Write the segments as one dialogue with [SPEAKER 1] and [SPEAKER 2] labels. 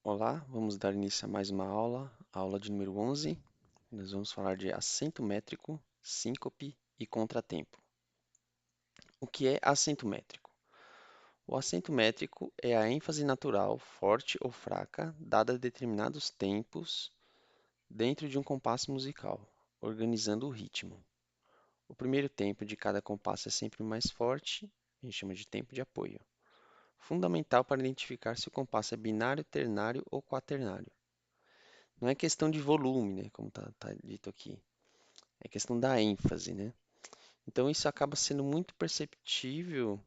[SPEAKER 1] Olá, vamos dar início a mais uma aula, a aula de número 11. Nós vamos falar de acento métrico, síncope e contratempo. O que é acento métrico? O acento métrico é a ênfase natural, forte ou fraca, dada a determinados tempos dentro de um compasso musical, organizando o ritmo. O primeiro tempo de cada compasso é sempre mais forte, a gente chama de tempo de apoio. Fundamental para identificar se o compasso é binário, ternário ou quaternário. Não é questão de volume, né, como tá dito aqui, é questão da ênfase, né? Então isso acaba sendo muito perceptível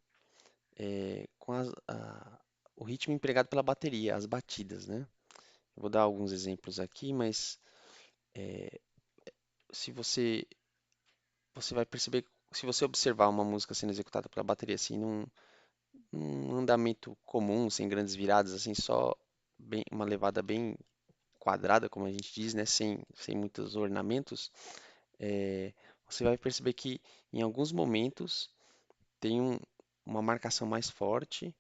[SPEAKER 1] com o ritmo empregado pela bateria, as batidas, né? Eu vou dar alguns exemplos aqui, mas se você vai perceber, se você observar uma música sendo executada pela bateria assim, num andamento comum, sem grandes viradas, assim, só uma levada bem quadrada, como a gente diz, né, sem muitos ornamentos, é, você vai perceber que em alguns momentos tem uma marcação mais forte,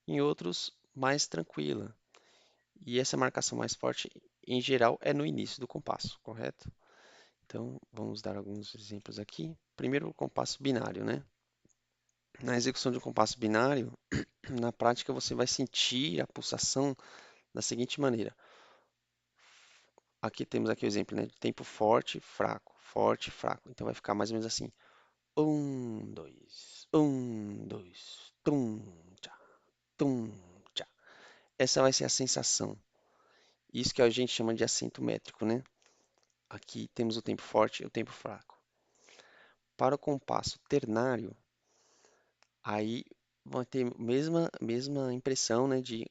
[SPEAKER 1] em outros mais tranquila. E essa marcação mais forte, em geral, é no início do compasso, correto? Então, vamos dar alguns exemplos aqui. Primeiro, o compasso binário, né? Na execução de um compasso binário, na prática você vai sentir a pulsação da seguinte maneira. Aqui temos aqui o exemplo, né, de tempo forte, fraco. Então vai ficar mais ou menos assim. Um, dois, tum, tchá. Essa vai ser a sensação. Isso que a gente chama de acento métrico, né? Aqui temos o tempo forte e o tempo fraco. Para o compasso ternário, aí vai ter a mesma impressão, né, de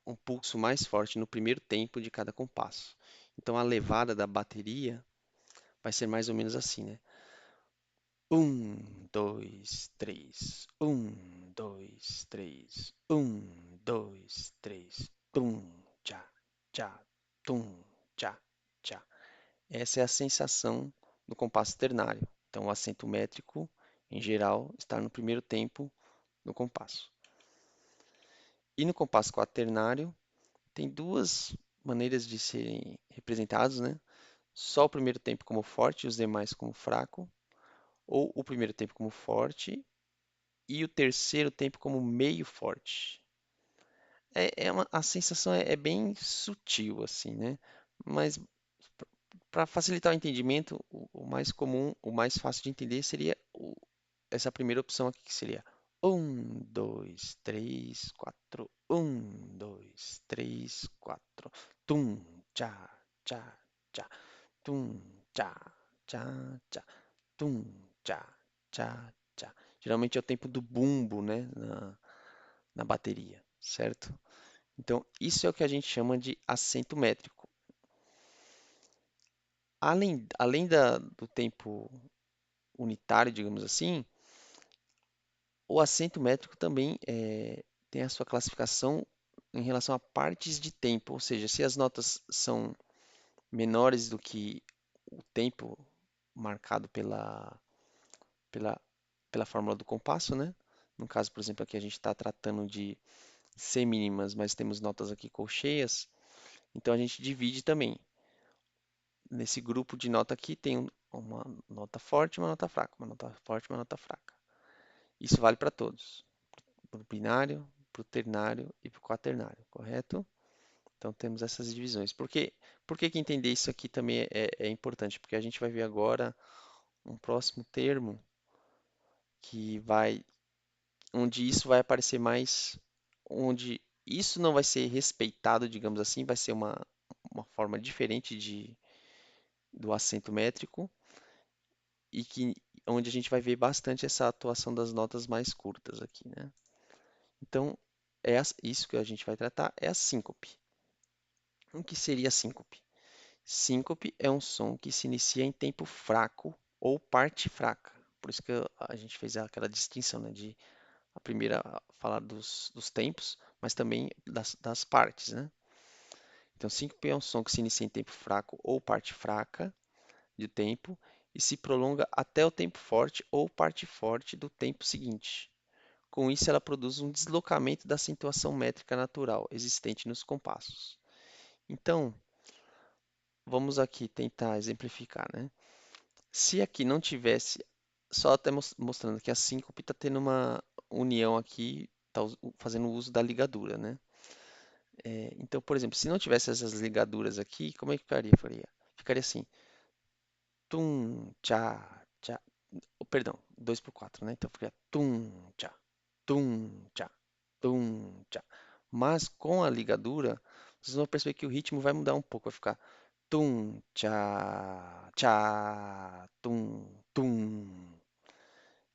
[SPEAKER 1] um pulso mais forte no primeiro tempo de cada compasso. Então a levada da bateria vai ser mais ou menos assim, né? Dois, três. Dois, três. Dois, três. Tchá, tchá, tum, tchá, tchá. Essa é a sensação do compasso ternário. Então, o acento métrico, em geral, está no primeiro tempo do compasso. E no compasso quaternário, tem duas maneiras de serem representados, né? Só o primeiro tempo como forte e os demais como fraco, ou o primeiro tempo como forte e o terceiro tempo como meio forte. A sensação é bem sutil, assim, né? Mas para facilitar o entendimento, o mais comum, o mais fácil de entender seria essa primeira opção aqui, que seria dois, três, quatro. Dois, três, quatro. Tum, tchá, tchá, tchá. Tum, tchá, tchá, tchá. Tum, tchá, tchá, tchá. Geralmente é o tempo do bumbo, né, na bateria, certo? Então, isso é o que a gente chama de acento métrico. Além do tempo unitário, digamos assim, o acento métrico também tem a sua classificação em relação a partes de tempo, ou seja, se as notas são menores do que o tempo marcado pela, pela fórmula do compasso, né? No caso, por exemplo, aqui a gente está tratando de semínimas, mas temos notas aqui colcheias, então a gente divide também. Nesse grupo de nota aqui tem uma nota forte e uma nota fraca, uma nota forte e uma nota fraca. Isso vale para todos, para o binário, para o ternário e para o quaternário, correto? Então temos essas divisões. Por que entender isso aqui também é importante? Porque a gente vai ver agora um próximo termo que onde isso vai aparecer mais, onde isso não vai ser respeitado, digamos assim, vai ser uma forma diferente do acento métrico e onde a gente vai ver bastante essa atuação das notas mais curtas aqui, né? Então, isso que a gente vai tratar é a síncope. O que seria a síncope? Síncope é um som que se inicia em tempo fraco ou parte fraca. Por isso que a gente fez aquela distinção, né, de a primeira falar dos tempos, mas também das partes, né? Então, síncope é um som que se inicia em tempo fraco ou parte fraca de tempo e se prolonga até o tempo forte ou parte forte do tempo seguinte. Com isso, ela produz um deslocamento da acentuação métrica natural existente nos compassos. Então, vamos aqui tentar exemplificar, né? Se aqui não tivesse, só até mostrando que a síncope está tendo uma união aqui, está fazendo uso da ligadura, né? Então, por exemplo, se não tivesse essas ligaduras aqui, como é que ficaria? Ficaria assim, tum, tchá, tchá. Oh, perdão, 2 por 4, né? Então ficaria tum, tchá, tum, tchá. Mas com a ligadura, vocês vão perceber que o ritmo vai mudar um pouco, vai ficar tum, tchá, tchá, tum.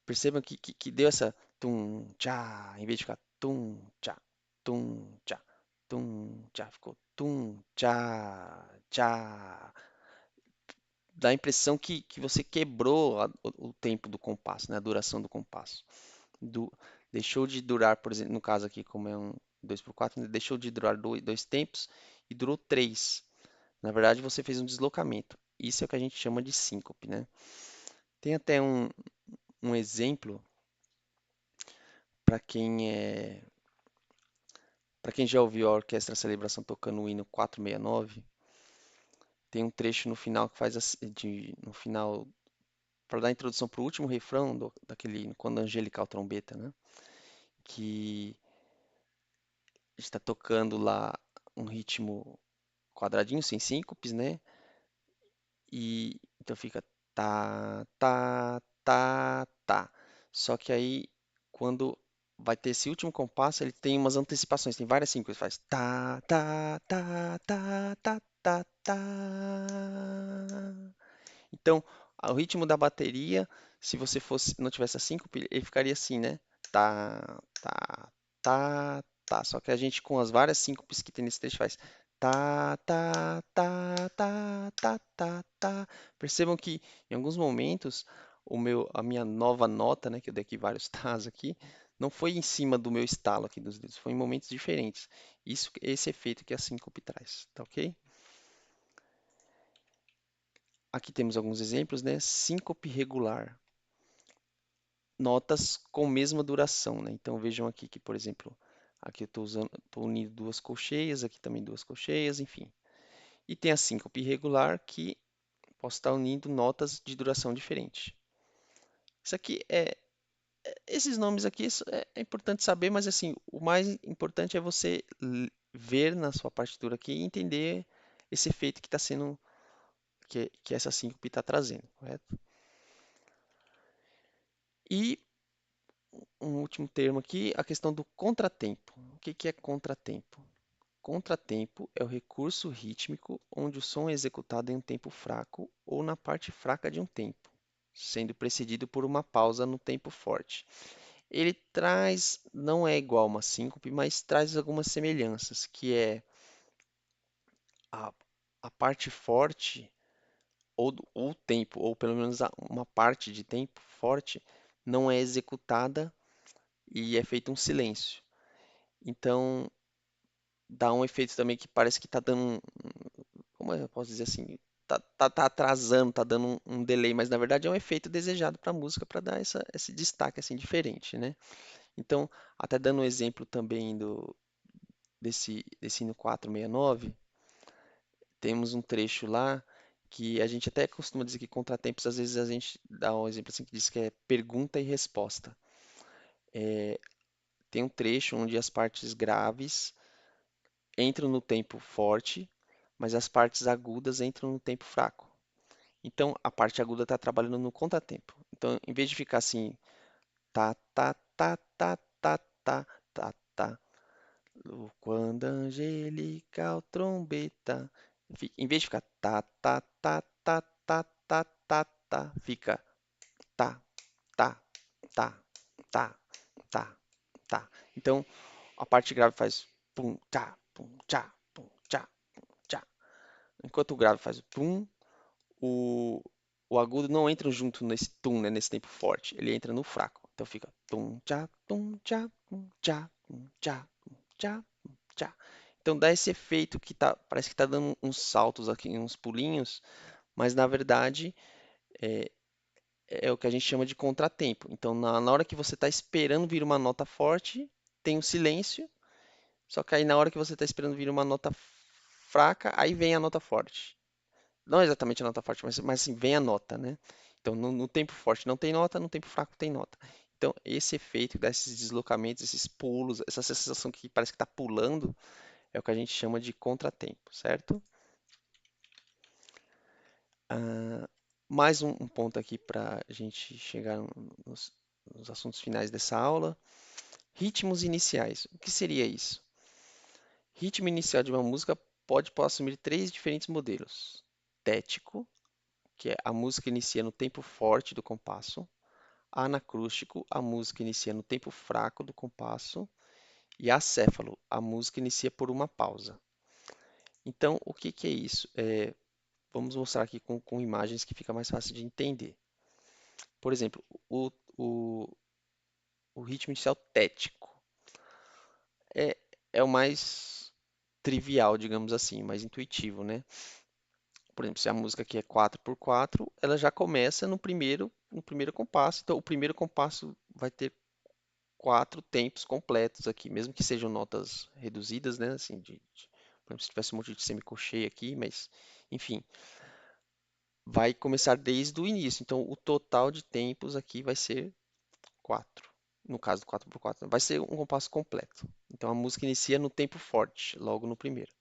[SPEAKER 1] Percebam que deu essa tum, tchá, em vez de ficar tum, tchá, ficou tum, tchá, tchá. Dá a impressão que você quebrou o tempo do compasso, né? A duração do compasso. Do, deixou de durar, por exemplo, no caso aqui, como é um 2 por 4, deixou de durar dois tempos e durou três. Na verdade, você fez um deslocamento. Isso é o que a gente chama de síncope, né? Tem até um exemplo para para quem já ouviu a Orquestra Celebração tocando o hino 469. Tem um trecho no final que faz no final para dar a introdução para o último refrão daquele hino, quando angelical trombeta, né? Que está tocando lá um ritmo quadradinho, sem síncopes, né? E então fica tá. Só que aí, quando vai ter esse último compasso, ele tem umas antecipações, tem várias síncopes, faz tá. Então, o ritmo da bateria, se você fosse, não tivesse a síncope, ele ficaria assim, né? Tá. Só que a gente, com as várias síncopes que tem nesse trecho, faz tá. Percebam que, em alguns momentos, a minha nova nota, né, que eu dei aqui vários tás aqui, não foi em cima do meu estalo aqui dos dedos, foi em momentos diferentes. Esse efeito que a síncope traz, tá ok? Aqui temos alguns exemplos, né? Síncope regular, notas com mesma duração, né? Então vejam aqui que, por exemplo, aqui eu estou unindo duas colcheias, aqui também duas colcheias, enfim. E tem a síncope irregular que posso estar unindo notas de duração diferente. Isso aqui esses nomes aqui é importante saber, mas assim, o mais importante é você ver na sua partitura aqui e entender esse efeito que está sendo, que essa síncope está trazendo, correto? E um último termo aqui, a questão do contratempo. O que é contratempo? Contratempo é o recurso rítmico onde o som é executado em um tempo fraco ou na parte fraca de um tempo, sendo precedido por uma pausa no tempo forte. Ele traz, não é igual a uma síncope, mas traz algumas semelhanças, que é a, a parte forte, ou o tempo, ou pelo menos uma parte de tempo forte, não é executada e é feito um silêncio. Então, dá um efeito também que parece que está dando como eu posso dizer assim, tá atrasando, tá dando um delay, mas na verdade é um efeito desejado para a música para dar esse destaque assim diferente, né? Então, até dando um exemplo também desse hino 469, temos um trecho lá que a gente até costuma dizer que contratempos, às vezes a gente dá um exemplo assim que diz que é pergunta e resposta. Tem um trecho onde as partes graves entram no tempo forte, mas as partes agudas entram no tempo fraco. Então, a parte aguda está trabalhando no contratempo. Então, em vez de ficar assim, tá, tá, quando a angelical trombeta. Em vez de ficar fica tá, tá, tá, tá, tá, tá. Então, a parte grave faz pum, tchá. Enquanto o grave faz o tum, o, o agudo não entra junto nesse tum, né, nesse tempo forte. Ele entra no fraco. Então fica tum, tchá, tchá, tchá. Então dá esse efeito que parece que está dando uns saltos aqui, uns pulinhos, mas na verdade é, é o que a gente chama de contratempo. Então na hora que você está esperando vir uma nota forte, tem um silêncio, só que aí na hora que você está esperando vir uma nota fraca, aí vem a nota forte. Não exatamente a nota forte, mas assim, vem a nota, né? Então, no tempo forte não tem nota, no tempo fraco tem nota. Então, esse efeito desses deslocamentos, esses pulos, essa sensação que parece que está pulando, é o que a gente chama de contratempo, certo? Ah, mais um ponto aqui para a gente chegar nos assuntos finais dessa aula. Ritmos iniciais. O que seria isso? Ritmo inicial de uma música pode assumir três diferentes modelos. Tético, que é a música inicia no tempo forte do compasso. Anacrústico, a música inicia no tempo fraco do compasso. E acéfalo, a música inicia por uma pausa. Então, o que é isso? Vamos mostrar aqui com imagens que fica mais fácil de entender. Por exemplo, o, o ritmo inicial tético é, é o mais trivial, digamos assim, mais intuitivo, né? Por exemplo, se a música aqui é 4/4, ela já começa no primeiro compasso. Então, o primeiro compasso vai ter quatro tempos completos aqui, mesmo que sejam notas reduzidas, né? Assim, por exemplo, se tivesse um monte de semicolcheia aqui, mas, enfim, vai começar desde o início. Então, o total de tempos aqui vai ser 4. No caso do 4/4, vai ser um compasso completo. Então, a música inicia no tempo forte, logo no primeiro.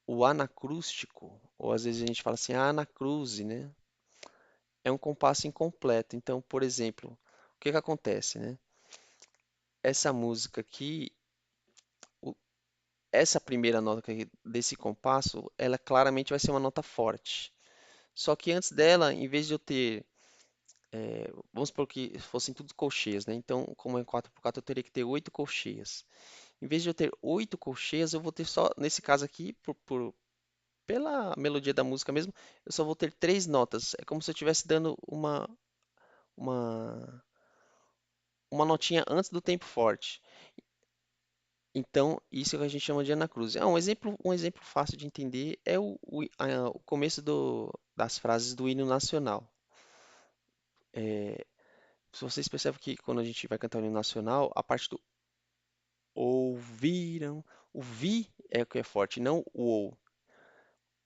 [SPEAKER 1] O anacrústico, ou às vezes a gente fala assim, a anacruse, né? É um compasso incompleto. Então, por exemplo, o que que acontece, né? Essa música aqui, o- essa primeira nota aqui desse compasso, ela claramente vai ser uma nota forte. Só que antes dela, em vez de eu ter, vamos supor que fossem tudo colcheias, né? Então, como é 4/4, eu teria que ter 8 colcheias. Em vez de eu ter 8 colcheias, eu vou ter só, nesse caso aqui, pela melodia da música mesmo, eu só vou ter três notas. É como se eu estivesse dando uma, uma notinha antes do tempo forte. Então, isso é o que a gente chama de anacruse. Um exemplo fácil de entender é o começo das frases do hino nacional. Se vocês percebem que quando a gente vai cantar o hino nacional, a parte do ouviram, o vi é o que é forte, não o ou.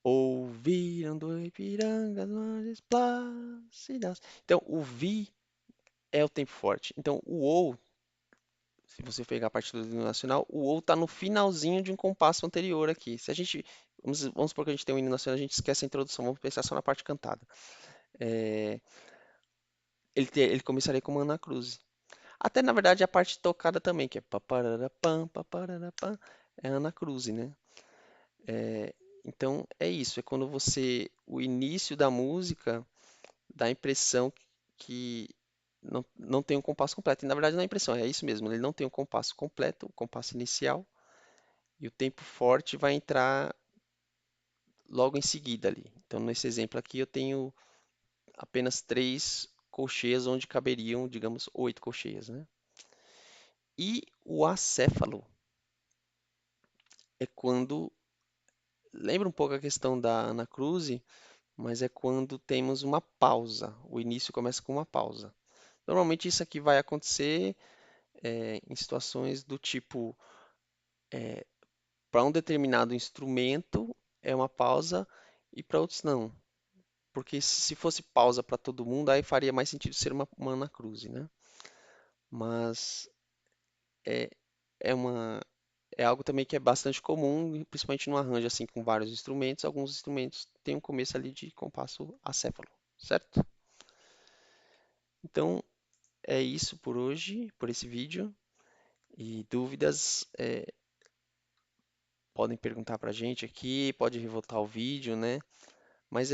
[SPEAKER 1] Ouviram do Ipiranga as margens plácidas. Então, o vi é o tempo forte. Então, o ou, se você pegar a parte do hino nacional, o ou está no finalzinho de um compasso anterior aqui. Se a gente, vamos supor que a gente tem um hino nacional, a gente esquece a introdução, vamos pensar só na parte cantada. É, ele começaria com uma anacruse. Até, na verdade, a parte tocada também, que é papararapam, papararapam, é anacruse, né? É, então, é isso, é quando o início da música dá a impressão que não tem um compasso completo. E na verdade não é impressão, é isso mesmo. Ele não tem um compasso completo, o compasso inicial, e o tempo forte vai entrar logo em seguida ali. Então nesse exemplo aqui eu tenho apenas 3 colcheias onde caberiam, digamos, 8 colcheias, né? E o acéfalo é quando, lembra um pouco a questão da anacruse, mas é quando temos uma pausa. O início começa com uma pausa. Normalmente isso aqui vai acontecer em situações do tipo, para um determinado instrumento é uma pausa e para outros não. Porque se fosse pausa para todo mundo, aí faria mais sentido ser uma anacruse, né? Mas é, é uma, é algo também que é bastante comum, principalmente no arranjo assim com vários instrumentos. Alguns instrumentos têm um começo ali de compasso acéfalo, certo? Então é isso por hoje, por esse vídeo. E dúvidas, podem perguntar para a gente aqui, pode revoltar o vídeo, né? Mas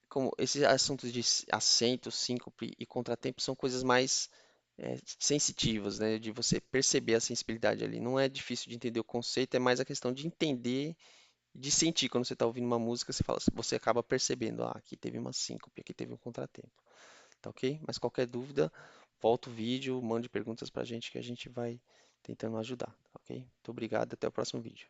[SPEAKER 1] como esses assuntos de acento, síncope e contratempo são coisas mais sensitivas, né? De você perceber a sensibilidade ali. Não é difícil de entender o conceito, é mais a questão de entender, de sentir. Quando você está ouvindo uma música, você acaba percebendo, aqui teve uma síncope, aqui teve um contratempo, tá ok? Mas qualquer dúvida, volta o vídeo, mande perguntas para a gente que a gente vai tentando ajudar, tá ok? Muito obrigado, até o próximo vídeo.